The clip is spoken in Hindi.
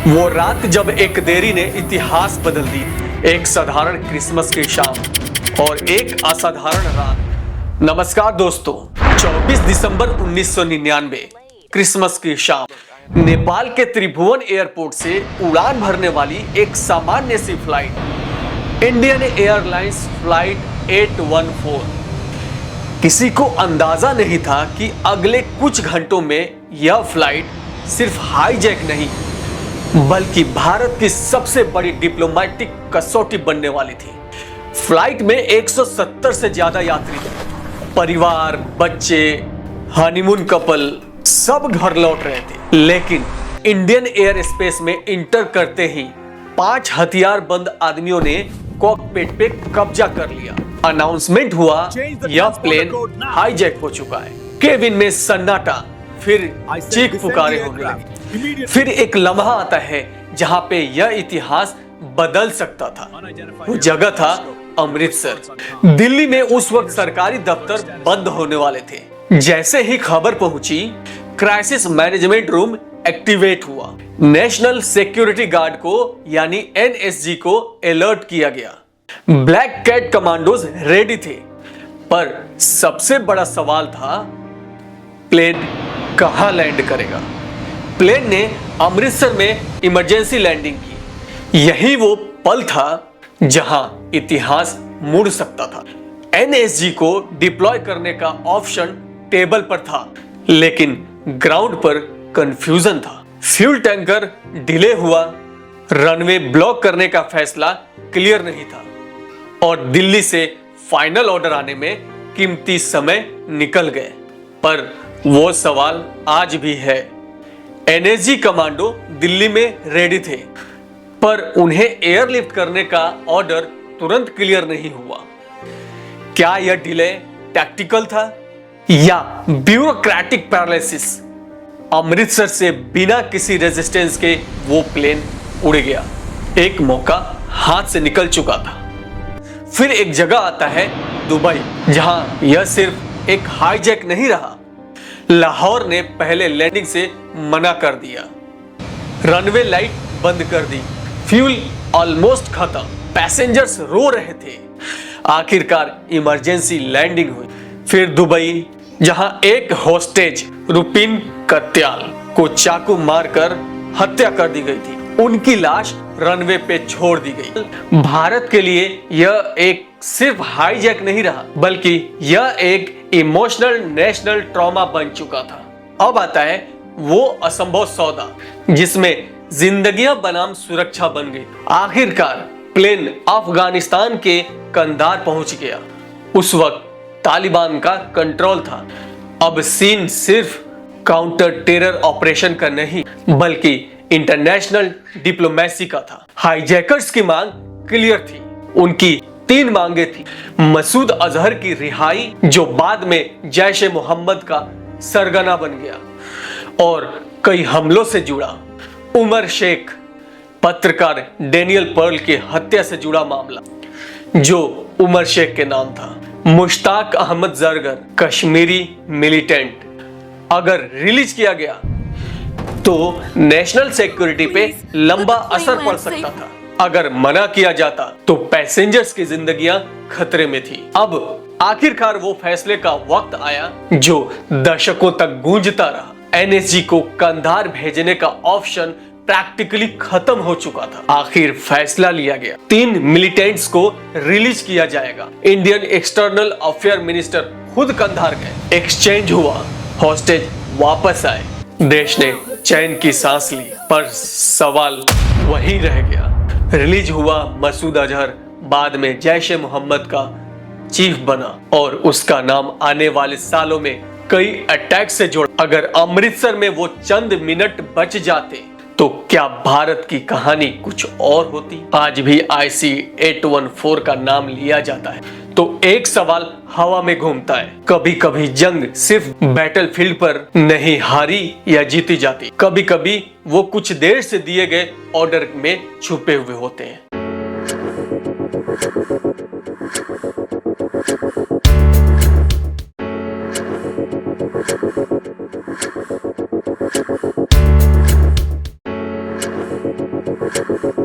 वो रात जब एक देरी ने इतिहास बदल दी, एक साधारण क्रिसमस की शाम और एक असाधारण रात। नमस्कार दोस्तों, 24 दिसंबर 1999 क्रिसमस की शाम नेपाल के त्रिभुवन एयरपोर्ट से उड़ान भरने वाली एक सामान्य सी फ्लाइट, इंडियन एयरलाइंस फ्लाइट 814। किसी को अंदाजा नहीं था कि अगले कुछ घंटों में यह फ्लाइट सिर्फ हाईजैक नहीं बल्कि भारत की सबसे बड़ी डिप्लोमेटिक कसौटी बनने वाली थी। फ्लाइट में 170 से ज्यादा यात्री थे। परिवार, बच्चे, हनीमून कपल सब घर लौट रहे थे, लेकिन इंडियन एयर स्पेस में इंटर करते ही 5 हथियारबंद आदमियों ने कॉकपिट पे कब्जा कर लिया। अनाउंसमेंट हुआ, यह प्लेन हाईजैक हो चुका है। केबिन में सन्नाटा, फिर चीख पुकारे होने लगी। फिर एक लम्हा आता है जहां पे यह इतिहास बदल सकता था। वो जगह था अमृतसर। दिल्ली में उस वक्त सरकारी दफ्तर बंद होने वाले थे। जैसे ही खबर पहुंची, क्राइसिस मैनेजमेंट रूम एक्टिवेट हुआ। नेशनल सिक्योरिटी गार्ड को यानी एनएसजी को अलर्ट किया गया। ब्लैक कैट कमांडोज रेडी थे, पर सबसे बड़ा सवाल था प्लेन कहां लैंड करेगा। प्लेन ने अमृतसर में इमरजेंसी लैंडिंग की। यही वो पल था जहां इतिहास मुड़ सकता था। एनएसजी को डिप्लॉय करने का ऑप्शन टेबल पर था, लेकिन ग्राउंड पर कंफ्यूजन था। फ्यूल टैंकर डिले हुआ, रनवे ब्लॉक करने का फैसला क्लियर नहीं था और दिल्ली से फाइनल ऑर्डर आने में कीमती समय निकल गए। पर वो सवाल आज भी है। एनएसजी कमांडो दिल्ली में रेडी थे, पर उन्हें एयरलिफ्ट करने का ऑर्डर तुरंत क्लियर नहीं हुआ। क्या यह डिले टैक्टिकल था या ब्यूरोक्रेटिक पैरालिसिस? अमृतसर से बिना किसी रेजिस्टेंस के वो प्लेन उड़ गया। एक मौका हाथ से निकल चुका था। फिर एक जगह आता है दुबई, जहां यह सिर्फ एक हाईजैक नहीं रहा। लाहौर ने पहले लैंडिंग से मना कर दिया, रनवे लाइट बंद कर दी, फ्यूल ऑलमोस्ट खत्म, पैसेंजर्स रो रहे थे। आखिरकार इमरजेंसी लैंडिंग हुई। फिर दुबई, जहां एक होस्टेज रुपिन कत्याल को चाकू मारकर हत्या कर दी गई थी, उनकी लाश रनवे पे छोड़ दी गई। भारत के लिए यह एक सिर्फ हाईजैक नहीं रहा, बल्कि यह एक इमोशनल नेशनल ट्रॉमा बन चुका था। अब आता है वो असंभव सौदा जिसमें जिंदगियां बनाम सुरक्षा बन गई। आखिरकार प्लेन अफगानिस्तान के कंधार पहुंच गया। उस वक्त तालिबान का कंट्रोल था। अब सीन सिर्फ काउंटर टेरर ऑपरेशन का नहीं, बल्कि इंटरनेशनल डिप्लोमेसी का था। हाईजैकर्स की मांग क्लियर थी। उनकी 3 मांगे थी। मसूद अजहर की रिहाई, जो बाद में जैश ए मोहम्मद का सरगना बन गया, और कई हमलों से जुड़ा उमर शेख, पत्रकार डेनियल पर्ल की हत्या से जुड़ा मामला, जो उमर शेख के नाम था। मुश्ताक अहमद जरगर, कश्मीरी मिलिटेंट, अगर रिलीज किया गया तो नेशनल सिक्योरिटी पे लंबा असर पड़ सकता था। अगर मना किया जाता तो पैसेंजर्स की जिंदगियां खतरे में थी। अब आखिरकार वो फैसले का वक्त आया जो दशकों तक गूंजता रहा। एनएसजी को कंधार भेजने का ऑप्शन प्रैक्टिकली खत्म हो चुका था। आखिर फैसला लिया गया। 3 मिलिटेंट्स को रिलीज किया जाएगा। इंडियन एक्सटर्नल अफेयर मिनिस्टर खुद कंधार गए। एक्सचेंज हुआ, हॉस्टेज वापस आए। देश ने चैन की सांस ली, पर सवाल वही रह गया। रिलीज हुआ मसूद अजहर, बाद में जैश ए मोहम्मद का चीफ बना और उसका नाम आने वाले सालों में कई अटैक से जुड़ा। अगर अमृतसर में वो चंद मिनट बच जाते तो क्या भारत की कहानी कुछ और होती? आज भी IC-814 का नाम लिया जाता है तो एक सवाल हवा में घूमता है। कभी कभी जंग सिर्फ बैटलफील्ड पर नहीं हारी या जीती जाती, कभी कभी वो कुछ देर से दिए गए ऑर्डर में छुपे हुए होते हैं। है।